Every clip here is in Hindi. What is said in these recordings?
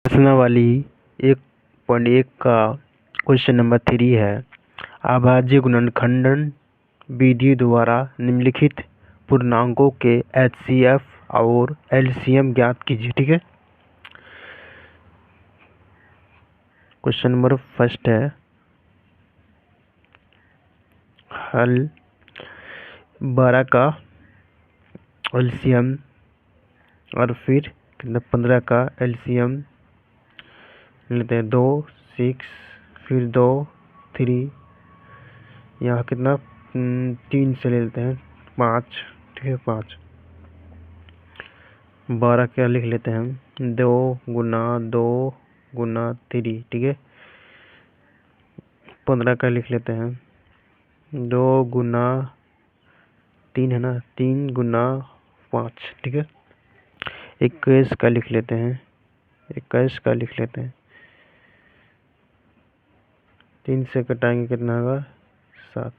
प्रश्नावली 1.1 का क्वेश्चन नंबर 3 है। अभाज्य गुणनखंडन विधि द्वारा निम्नलिखित पूर्णांकों के HCF और LCM ज्ञात कीजिए। ठीक है, क्वेश्चन नंबर फर्स्ट है हल 12 का LCM और फिर 15 का LCM लेते हैं। 2 6 फिर 2 3 यहाँ कितना 3 से ले लेते हैं 5। ठीक है, 5 12 क्या लिख लेते हैं हम 2 गुना 2 गुना 3। ठीक है, 15 का लिख लेते हैं 2 गुना 3 है ना, 3 गुना 5। ठीक है, 21 का लिख लेते हैं 21 का लिख लेते हैं 3 से कटाएंगे कितना होगा 7।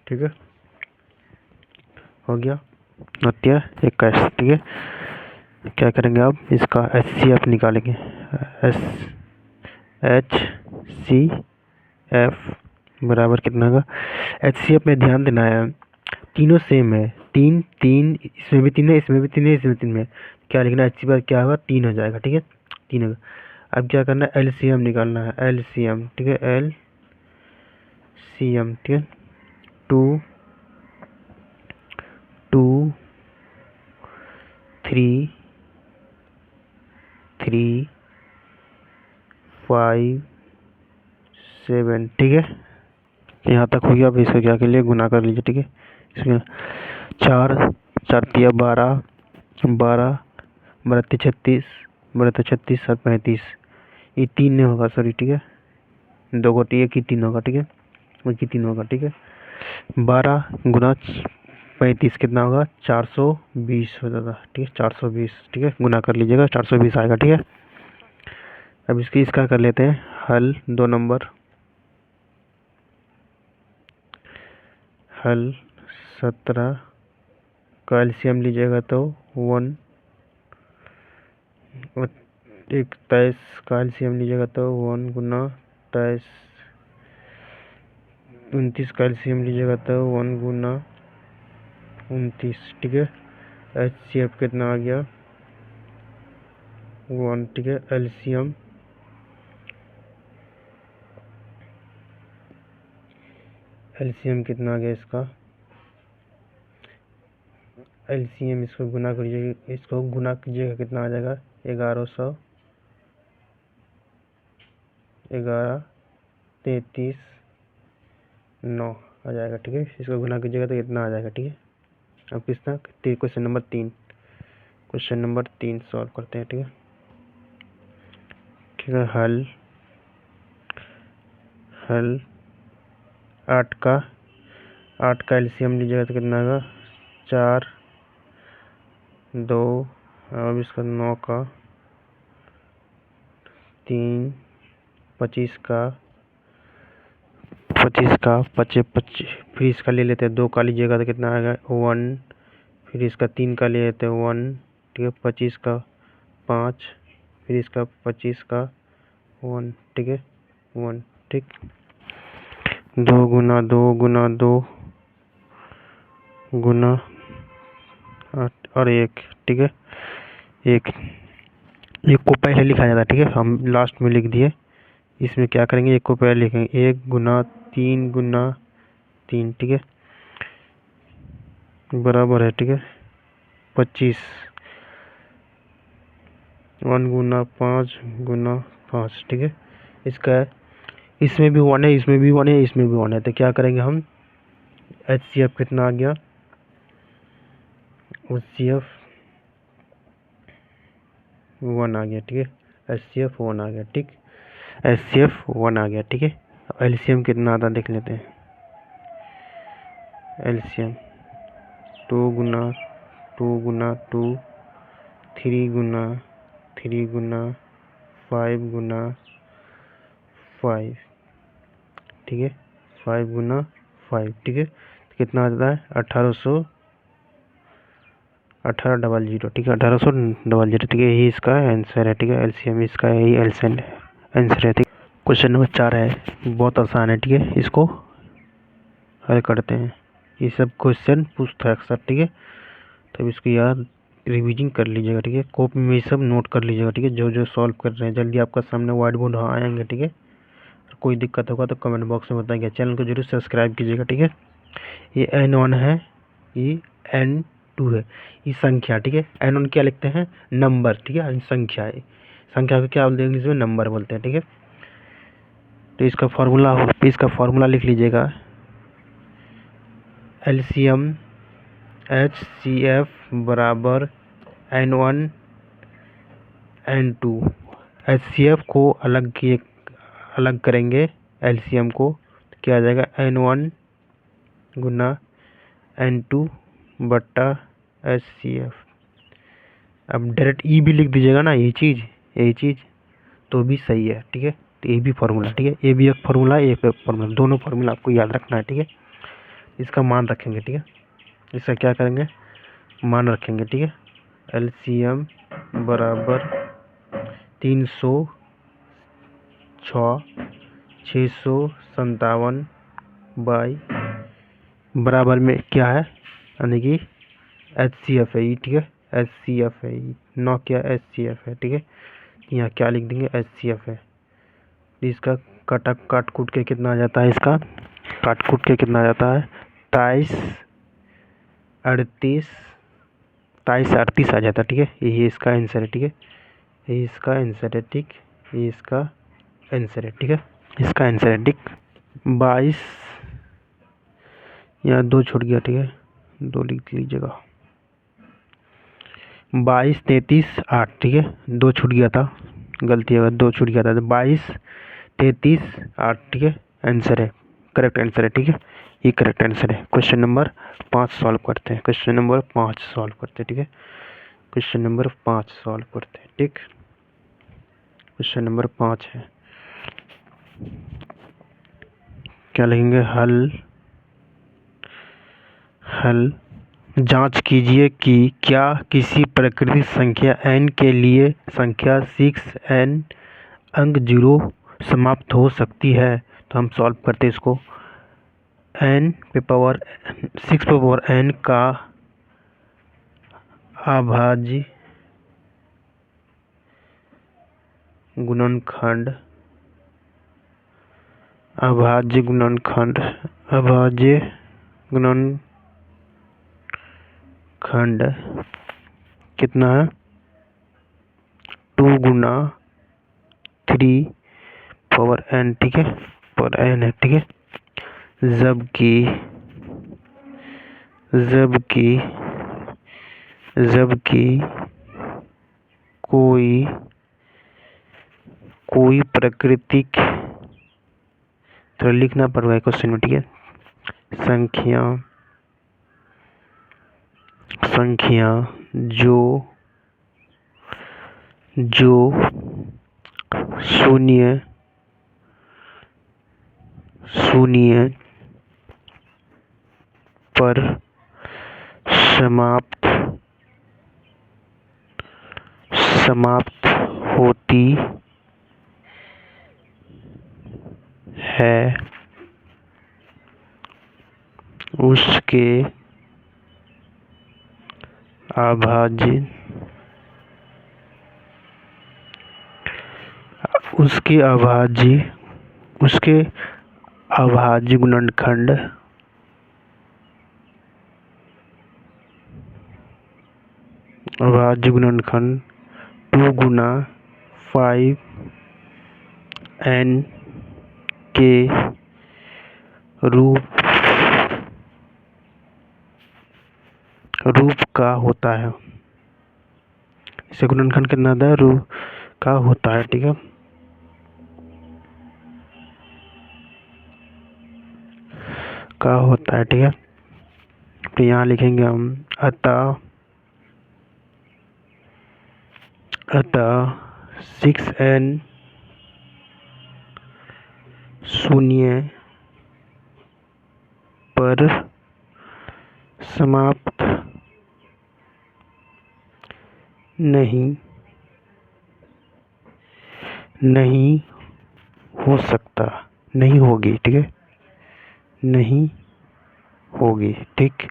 ठीक है, हो गया नत्या 21। ठीक है, क्या करेंगे अब इसका HCF निकालेंगे। HCF बराबर कितना होगा। HCF में ध्यान देना है तीनों सेम है, 3 3 इसमें भी 3 है, इसमें भी 3 है, इसमें 3 है। क्या लिखना है HCF क्या होगा 3 हो जाएगा। ठीक है, 3 होगा। अब क्या करना है LCM निकालना है LCM। ठीक है, LCM। ठीक है, 2 2 3 3 5 7। ठीक है, यहाँ तक हो गया। अब इसको क्या कर लिए गुना कर लीजिए। ठीक है, इसमें 4 4 तिया 12 12 12 36 12 36 और 35। ये 3 नहीं होगा सॉरी। ठीक है, 2 को 1 ही 3 होगा। ठीक है, 1 ही 3 होगा। ठीक है, 12 गुना 35 कितना होगा 420 हो जाएगा। ठीक है, 420। ठीक है, गुना कर लीजिएगा 420 आएगा। ठीक है, अब इसका कर लेते हैं हल 2 नंबर। हल 17 का LCM लीजिएगा तो 1 और 23 का LCM लीजिएगा तो 1 गुना 23। 29 का LCM लीजिएगा तो 1 गुना 29। ठीक है, HCF कितना आ गया 1। ठीक है, LCM कितना आ गया इसका LCM। इसको गुना कीजिएगा, इसको गुना कीजिएगा कितना आ जाएगा 1100 11 33 9 आ जाएगा। ठीक है, इसको गुना कीजिएगा तो इतना आ जाएगा। ठीक है, अब कितना क्वेश्चन नंबर 3 सॉल्व करते हैं। ठीक है, ठीक है, हल 8 का LCM लीजिएगा तो कितना होगा 4 2। अब इसका 9 का 3 25 का 25 फिर इसका ले लेते हैं 2 का लीजिएगा तो कितना आएगा 1। फिर इसका 3 का ले लेते हैं 1। ठीक है, 25 का 5 फिर इसका 25 का 1। ठीक है, 1। ठीक, 2 गुना 2 गुना 2 गुना 8 और 1। ठीक है, 1 को पहले लिखा जाता है। ठीक है, हम लास्ट में लिख दिए। इसमें क्या करेंगे 1 को पहले लिखेंगे 1 गुना 3 गुना 3। ठीक है, बराबर है। ठीक है, 25 1 गुना 5 गुना 5। ठीक है, इसका इसमें भी 1 है, इसमें भी 1 है, इसमें भी 1 है। तो क्या करेंगे हम HCF कितना आ गया HCF 1 आ गया। ठीक है, HCF 1 आ गया। ठीक, HCF 1 आ गया। ठीक है, LCM कितना आता देख लेते हैं। LCM 2 गुना 2 गुना 2 3 गुना 3 गुना 5 गुना 5। ठीक है, 5 गुना 5। ठीक है, तो कितना आता है 1800 1800, ठीक है, 1800, ठीक है, यही इसका आंसर है, ठीक है, एलसीएम इसका यही आंसर है, ठीक। क्वेश्चन नंबर 4 है, बहुत आसान है, ठीक है, इसको हल करते हैं। ये सब क्वेश्चन पूछता है अक्सर, ठीक है, तब इसको याद रिवीजन कर लीजिएगा, ठीक है, कॉपी में ये सब नोट कर लीजिएगा, ठीक है, जो जो सॉल्व कर रहे हैं जल्दी आपका सामने व्हाइट बोर्ड आएंगे, ठीक है। कोई दिक्कत होगा तो कमेंट बॉक्स में बताइए। चैनल को जरूर सब्सक्राइब कीजिएगा, ठीक है। ये N1 है, ये N2 है, ये संख्या, ठीक है। N1 क्या लिखते हैं, नंबर, ठीक है, संख्या है, संख्या को क्या बोलते हैं इंग्लिश में, नंबर बोलते हैं, ठीक है। तो इसका फॉर्मूला लिख लीजिएगा, LCM HCF बराबर N1 N2। HCF को अलग करेंगे, LCM को, तो क्या आ जाएगा, N1 गुना N2 बट्टा HCF। अब डायरेक्ट ई भी लिख दीजिएगा ना, यही चीज़ तो भी सही है, ठीक है। तो ये भी फार्मूला, ठीक है, ये भी एक फार्मूला, एक फार्मूला, दोनों फार्मूला आपको याद रखना है, ठीक है। इसका मान रखेंगे, ठीक है, इसका क्या करेंगे, मान रखेंगे, ठीक है। LCM बराबर 306 657 बाई बराबर में क्या है, यानी कि HCF है, ठीक है, HCF है, नौ क्या HCF है, ठीक है। यहाँ क्या लिख देंगे, HCF है। इसका काट कूट के कितना आ जाता है, इसका काट कूट के कितना आ जाता है, 23 38 आ जाता है, ठीक है। यही इसका आंसर है, ठीक है, यही इसका आंसर है, ठीक, ये इसका आंसर है, ठीक है, इसका आंसर है, ठीक। 22, यहाँ 2 छूट गया, ठीक है, 2 लिख लीजिएगा, 22 33 8, ठीक है, 2 छूट गया था, गलती है, 2 छूट गया था, तो 22 33 8, ठीक है, आंसर है, करेक्ट आंसर है, ठीक है, ये करेक्ट आंसर है। क्वेश्चन नंबर 5 सॉल्व करते हैं, क्वेश्चन नंबर 5 सॉल्व करते हैं, ठीक है, क्वेश्चन नंबर 5 सॉल्व करते हैं, ठीक। क्वेश्चन नंबर 5 है, क्या लिखेंगे, हल जांच कीजिए कि क्या किसी प्राकृतिक संख्या n के लिए संख्या 6n अंक 0 समाप्त हो सकती है। तो हम सॉल्व करते हैं इसको, 6 पे पावर n का अभाज्य गुणनखंड कितना है, 2 गुना 3 पावर n, ठीक है, पावर n है, ठीक है। जबकि कोई प्राकृतिक, तो लिखना पड़ेगा क्वेश्चन में, ठीक है, संख्या जो शून्य पर समाप्त होती है, उसके अभाज्य गुणनखंड 2 गुना 5n के रूप का होता है। इसे गुणनखंड कितना होता है, रूप का होता है, ठीक है, का होता है, ठीक है। तो यहाँ लिखेंगे हम, अतः 6n शून्य पर समाप्त नहीं नहीं हो सकता, नहीं होगी, ठीक है, नहीं होगी, ठीक।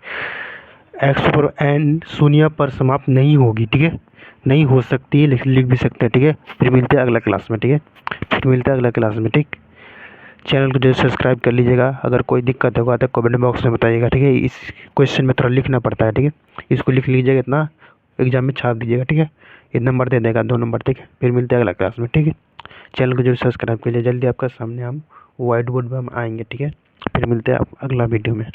एक्स पर एन शून्य पर समाप्त नहीं होगी, ठीक है, नहीं हो सकती है, लिख भी सकते हैं, ठीक है। फिर मिलते हैं अगला क्लास में, ठीक है, फिर मिलते हैं अगला क्लास में, ठीक। चैनल को जो सब्सक्राइब कर लीजिएगा। अगर कोई दिक्कत होगा तो कमेंट बॉक्स में बताइएगा, ठीक है। इस क्वेश्चन में थोड़ा लिखना पड़ता है, ठीक है, इसको लिख लीजिएगा, इतना एग्जाम में छाप दीजिएगा, ठीक है। एक नंबर दे देगा, 2 नंबर, ठीक है। फिर मिलते हैं अगला क्लास में, ठीक है। चैनल को जो सब्सक्राइब कर लीजिए, जल्दी आपका सामने हम वाइट बोर्ड पर हम आएंगे, ठीक है। फिर मिलते हैं अगला वीडियो में।